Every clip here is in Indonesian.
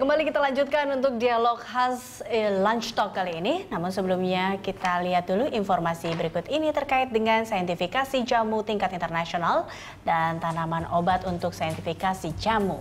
Kembali kita lanjutkan untuk dialog khas Lunch Talk kali ini. Namun sebelumnya kita lihat dulu informasi berikut ini terkait dengan saintifikasi jamu tingkat internasional dan tanaman obat untuk saintifikasi jamu.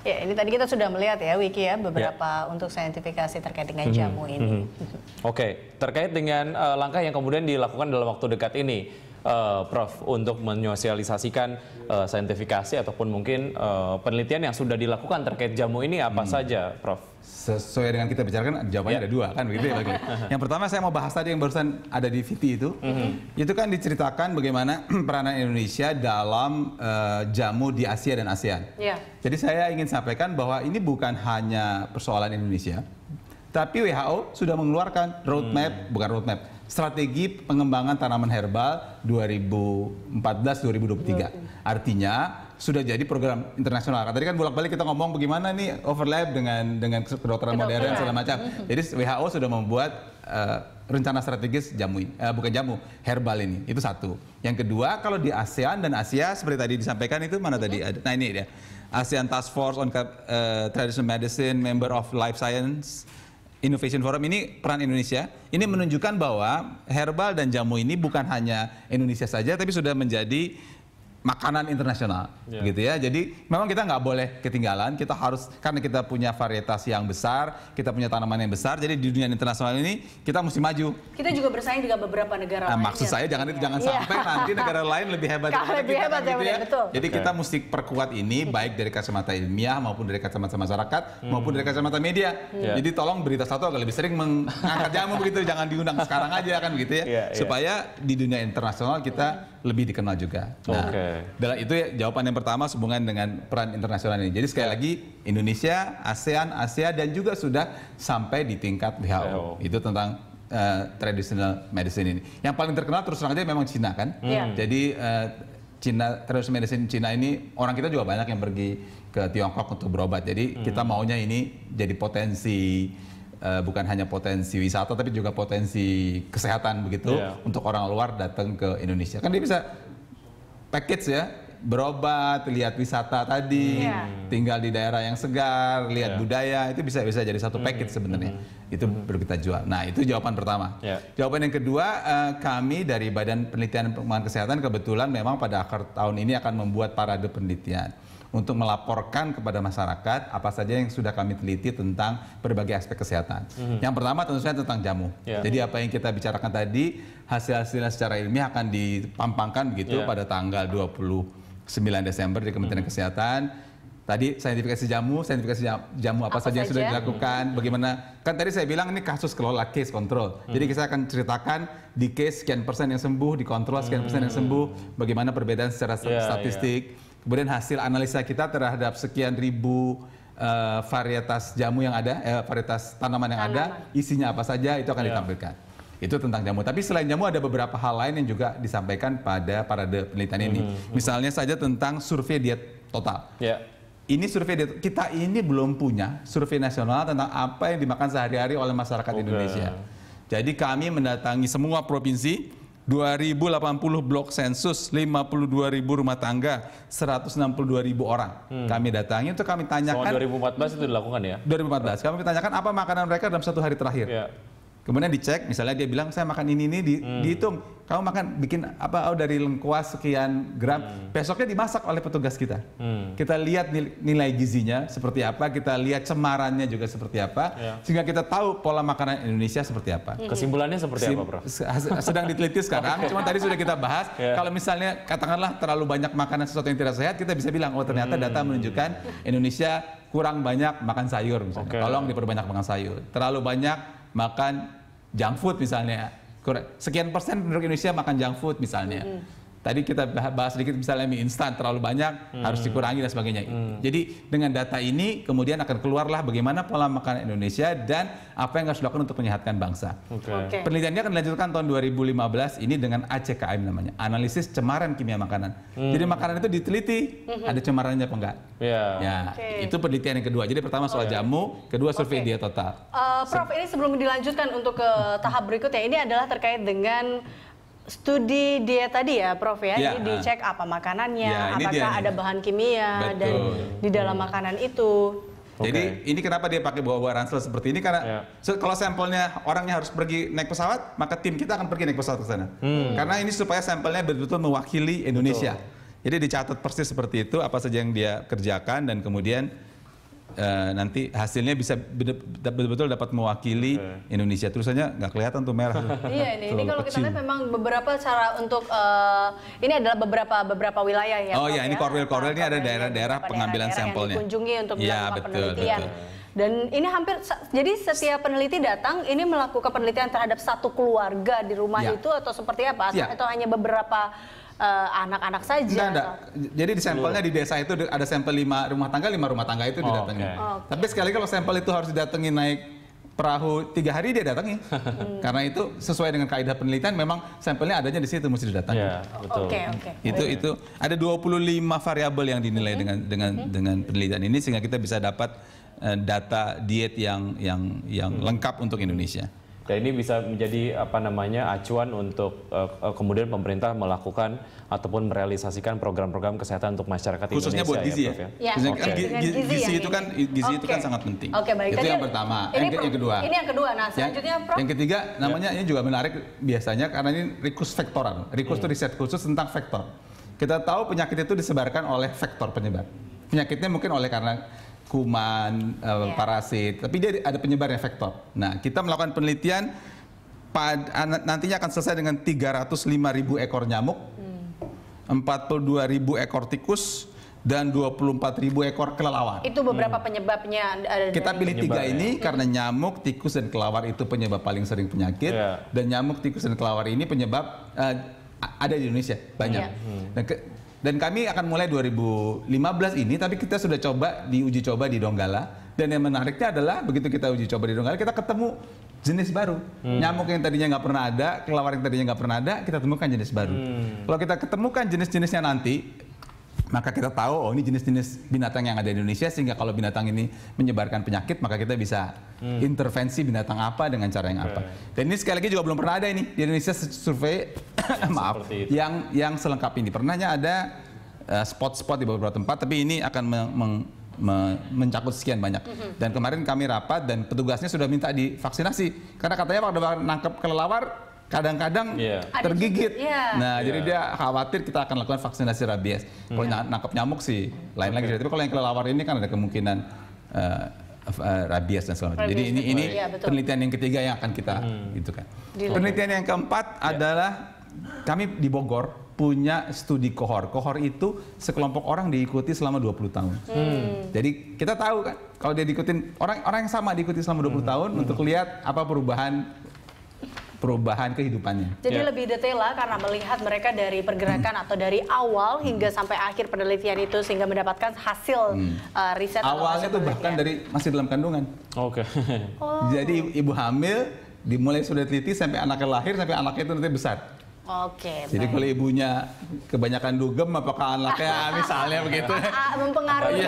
Ya, ini tadi kita sudah melihat ya, Wiki ya, beberapa untuk saintifikasi terkait dengan jamu ini. Oke, terkait dengan langkah yang kemudian dilakukan dalam waktu dekat ini, Prof, untuk menyosialisasikan saintifikasi ataupun mungkin penelitian yang sudah dilakukan terkait jamu ini apa saja, Prof? Sesuai dengan kita bicarakan, jawabannya ada dua kan begitu ya. Yang pertama saya mau bahas tadi yang barusan ada di VT itu kan diceritakan bagaimana peranan Indonesia dalam jamu di Asia dan ASEAN. Jadi saya ingin sampaikan bahwa ini bukan hanya persoalan Indonesia, tapi WHO sudah mengeluarkan strategi pengembangan tanaman herbal 2014-2023. Artinya sudah jadi program internasional. Tadi kan bolak-balik kita ngomong bagaimana nih overlap dengan kedokteran modern segala macam. Jadi WHO sudah membuat rencana strategis jamu, bukan jamu, herbal ini. Itu satu. Yang kedua, kalau di ASEAN dan Asia seperti tadi disampaikan itu mana tadi? Nah ini dia. ASEAN Task Force on Traditional Medicine, Member of Life Science Innovation Forum, ini peran Indonesia. Ini menunjukkan bahwa herbal dan jamu ini bukan hanya Indonesia saja, tapi sudah menjadi makanan internasional, gitu ya. Jadi memang kita nggak boleh ketinggalan. Kita harus, karena kita punya varietas yang besar, kita punya tanaman yang besar. Jadi di dunia internasional ini kita mesti maju. Kita juga bersaing dengan beberapa negara lain. Maksud saya jangan sampai nanti negara lain lebih hebat daripada kita, kan, gitu ya. Betul. Jadi kita mesti perkuat ini baik dari kacamata ilmiah maupun dari kacamata masyarakat maupun dari kacamata media. Jadi tolong berita satu agak lebih sering mengangkat jamu begitu, jangan diundang sekarang aja kan begitu ya. Supaya di dunia internasional kita lebih dikenal juga. Nah, dalam itu ya, jawaban yang pertama sehubungan dengan peran internasional ini. Jadi sekali lagi Indonesia, ASEAN, Asia dan juga sudah sampai di tingkat WHO. Itu tentang traditional medicine ini. Yang paling terkenal terus terang aja memang Cina kan. Jadi Cina, traditional medicine Cina ini orang kita juga banyak yang pergi ke Tiongkok untuk berobat. Jadi kita maunya ini jadi potensi, bukan hanya potensi wisata tapi juga potensi kesehatan begitu untuk orang luar datang ke Indonesia. Kan dia bisa package ya, berobat, lihat wisata tadi, tinggal di daerah yang segar, lihat budaya, itu bisa jadi satu package sebenarnya. Itu perlu kita jual. Nah, itu jawaban pertama. Jawaban yang kedua, kami dari Badan Penelitian dan Pengembangan Kesehatan kebetulan memang pada akhir tahun ini akan membuat parade penelitian untuk melaporkan kepada masyarakat apa saja yang sudah kami teliti tentang berbagai aspek kesehatan. Yang pertama tentu saja tentang jamu. Jadi apa yang kita bicarakan tadi, hasil-hasilnya secara ilmiah akan dipampangkan begitu pada tanggal 29 Desember di Kementerian Kesehatan. Tadi saintifikasi jamu apa saja yang sudah dilakukan, bagaimana, kan tadi saya bilang ini kasus kelola case control. Jadi kita akan ceritakan di case sekian persen yang sembuh, di kontrol sekian persen yang sembuh, bagaimana perbedaan secara statistik. Kemudian hasil analisa kita terhadap sekian ribu varietas jamu yang ada, varietas tanaman yang ada, isinya apa saja itu akan ditampilkan. Itu tentang jamu. Tapi selain jamu ada beberapa hal lain yang juga disampaikan pada parade penelitian ini. Misalnya saja tentang survei diet total. Ini survei diet, kita ini belum punya survei nasional tentang apa yang dimakan sehari-hari oleh masyarakat Indonesia. Jadi kami mendatangi semua provinsi, 2080 blok sensus, 52.000 rumah tangga, 162.000 orang. Kami datangi untuk kami tanyakan. Tahun 2014 itu dilakukan ya? 2014. Kami tanyakan apa makanan mereka dalam satu hari terakhir. Kemudian dicek, misalnya dia bilang saya makan ini dihitung. Kamu makan bikin apa dari lengkuas sekian gram, besoknya dimasak oleh petugas kita. Kita lihat nilai gizinya seperti apa, kita lihat cemarannya juga seperti apa, sehingga kita tahu pola makanan Indonesia seperti apa. Kesimpulannya seperti apa, Prof? Sedang diteliti sekarang, cuma tadi sudah kita bahas. Kalau misalnya katakanlah terlalu banyak makanan sesuatu yang tidak sehat, kita bisa bilang oh ternyata data menunjukkan Indonesia kurang banyak makan sayur misalnya. Tolong diperbanyak makan sayur. Terlalu banyak makan junk food misalnya, sekian persen penduduk Indonesia makan junk food misalnya. Tadi kita bahas sedikit misalnya mie instan terlalu banyak, harus dikurangi dan sebagainya. Jadi dengan data ini kemudian akan keluarlah bagaimana pola makan Indonesia dan apa yang harus dilakukan untuk menyehatkan bangsa. Penelitiannya akan dilanjutkan tahun 2015 ini dengan ACKM namanya, analisis cemaran kimia makanan. Jadi makanan itu diteliti ada cemarannya apa enggak. Itu penelitian yang kedua. Jadi pertama soal jamu, kedua survei diet total. Prof, ini sebelum dilanjutkan untuk ke tahap berikutnya, ini adalah terkait dengan studi diet tadi ya, Prof ya. Jadi dicek apa makanannya, apakah ada bahan kimia dan di dalam makanan itu. Jadi ini kenapa dia pakai bawa ransel seperti ini karena kalau sampelnya orangnya harus pergi naik pesawat, maka tim kita akan pergi naik pesawat ke sana. Karena ini supaya sampelnya betul-betul mewakili Indonesia. Jadi dicatat persis seperti itu apa saja yang dia kerjakan dan kemudian nanti hasilnya bisa betul-betul dapat mewakili Indonesia. Tulisannya nggak kelihatan tuh merah. Iya ini kalau kita lihat memang beberapa cara untuk ini adalah beberapa wilayah ya. Oh ya, ini Korwil ini ada daerah-daerah pengambilan sampelnya. Yang dikunjungi untuk melakukan penelitian. Dan ini hampir, jadi setiap peneliti datang ini melakukan penelitian terhadap satu keluarga di rumah itu atau seperti apa? Atau hanya beberapa anak-anak saja? Enggak. Jadi di sampelnya di desa itu ada sampel 5 rumah tangga itu didatangi. Tapi sekali kalau sampel itu harus didatangi naik perahu 3 hari dia datangi. Karena itu sesuai dengan kaidah penelitian memang sampelnya adanya di situ mesti didatangi. Itu ada 25 variabel yang dinilai dengan penelitian ini sehingga kita bisa dapat data diet yang lengkap untuk Indonesia. Dan ini bisa menjadi acuan untuk kemudian pemerintah melakukan ataupun merealisasikan program-program kesehatan untuk masyarakat khususnya Indonesia. Khususnya buat gizi ya. Gizi itu kan sangat penting. Baik. Itu yang pertama. Yang kedua. Ini yang kedua. Nah, selanjutnya Prof. Yang ketiga namanya ini juga menarik biasanya karena ini rikus vektoral. Rikus itu riset khusus tentang vektor. Kita tahu penyakit itu disebarkan oleh vektor penyebar. Penyakitnya mungkin karena kuman, parasit, tapi dia ada penyebarnya vektor. Nah, kita melakukan penelitian nantinya akan selesai dengan 305.000 ekor nyamuk, 42.000 ekor tikus, dan 24.000 ekor kelelawar. Itu beberapa penyebabnya. Kita pilih 3 ini karena nyamuk, tikus, dan kelelawar itu penyebab paling sering penyakit, dan nyamuk, tikus, dan kelelawar ini penyebab ada di Indonesia banyak. Dan kami akan mulai 2015 ini, tapi kita sudah diuji coba di Donggala. Dan yang menariknya adalah begitu kita uji coba di Donggala, kita ketemu jenis baru. Nyamuk yang tadinya nggak pernah ada, kelelawar yang tadinya nggak pernah ada, kita temukan jenis baru. Kalau kita ketemukan jenis-jenisnya nanti, maka kita tahu ini jenis-jenis binatang yang ada di Indonesia, sehingga kalau binatang ini menyebarkan penyakit, maka kita bisa intervensi binatang apa dengan cara yang apa. Dan ini sekali lagi juga belum pernah ada ini di Indonesia survei maaf yang selengkap ini. Pernahnya ada spot-spot di beberapa tempat, tapi ini akan mencakup sekian banyak. Dan kemarin kami rapat dan petugasnya sudah minta divaksinasi karena katanya waktu nangkep kelelawar kadang-kadang tergigit. Nah, jadi dia khawatir kita akan lakukan vaksinasi rabies. Kalau nangkap nyamuk sih lain lagi. Tapi kalau yang kelelawar ini kan ada kemungkinan rabies dan segala macam. Jadi ini penelitian yang ketiga yang akan kita gitu kan. Penelitian yang keempat adalah kami di Bogor punya studi kohor. Kohor itu sekelompok orang diikuti selama 20 tahun. Jadi kita tahu kan kalau dia diikutin orang yang sama diikuti selama 20 tahun untuk lihat apa perubahan kehidupannya. Jadi lebih detail lah karena melihat mereka dari pergerakan atau dari awal hingga sampai akhir penelitian itu sehingga mendapatkan hasil riset. Awalnya tuh bahkan dari masih dalam kandungan. Jadi ibu hamil dimulai sudah teliti sampai anaknya lahir sampai anaknya itu nanti besar. Jadi kalau ibunya kebanyakan dugem, apakah anaknya misalnya begitu? Mempengaruhi.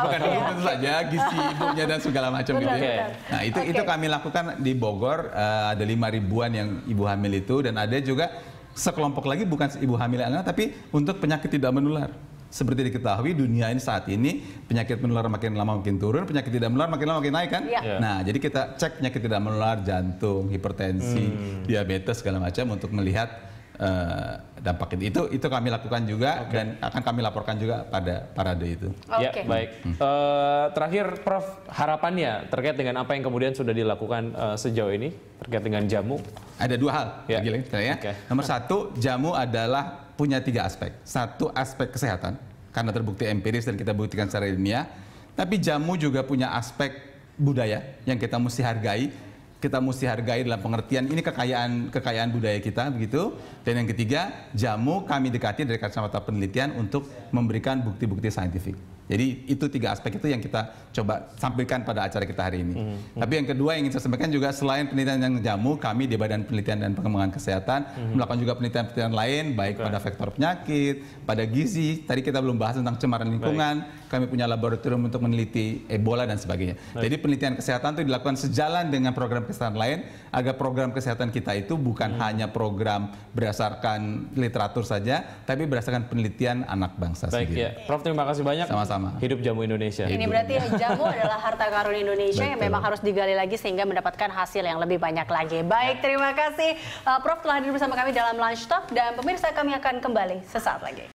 Bukan dugem tentu saja, gizi ibunya dan segala macam gitu ya. Nah itu kami lakukan di Bogor, ada 5.000-an yang ibu hamil itu, dan ada juga sekelompok lagi bukan ibu hamil anak, tapi untuk penyakit tidak menular. Seperti diketahui dunia ini saat ini penyakit menular makin lama makin turun, penyakit tidak menular makin lama makin naik kan? Nah, jadi kita cek penyakit tidak menular, jantung, hipertensi, diabetes segala macam untuk melihat dampak itu kami lakukan juga dan akan kami laporkan juga pada parade itu. Baik. Terakhir Prof, harapannya terkait dengan apa yang kemudian sudah dilakukan sejauh ini terkait dengan jamu? Ada 2 hal. Nomor 1, jamu adalah punya 3 aspek. 1 aspek kesehatan karena terbukti empiris dan kita buktikan secara ilmiah. Tapi jamu juga punya aspek budaya yang kita mesti hargai. kita mesti hargai dalam pengertian ini kekayaan budaya kita begitu. Dan yang ketiga, jamu kami dekati dari kacamata penelitian untuk memberikan bukti-bukti saintifik. Jadi itu 3 aspek itu yang kita coba sampaikan pada acara kita hari ini. Tapi yang kedua yang ingin saya sampaikan juga, selain penelitian yang jamu, kami di Badan Penelitian dan Pengembangan Kesehatan melakukan juga penelitian-penelitian lain, baik pada faktor penyakit, pada gizi. Tadi kita belum bahas tentang cemaran lingkungan. Kami punya laboratorium untuk meneliti Ebola dan sebagainya. Jadi penelitian kesehatan itu dilakukan sejalan dengan program kesehatan lain, agar program kesehatan kita itu bukan hanya program berdasarkan literatur saja, tapi berdasarkan penelitian anak bangsa sendiri. Ya. Prof, terima kasih banyak. Sama-sama. Hidup jamu Indonesia. Ini berarti jamu adalah harta karun Indonesia yang memang harus digali lagi sehingga mendapatkan hasil yang lebih banyak lagi. Baik, terima kasih Prof telah hadir bersama kami dalam Lunch Talk, dan pemirsa kami akan kembali sesaat lagi.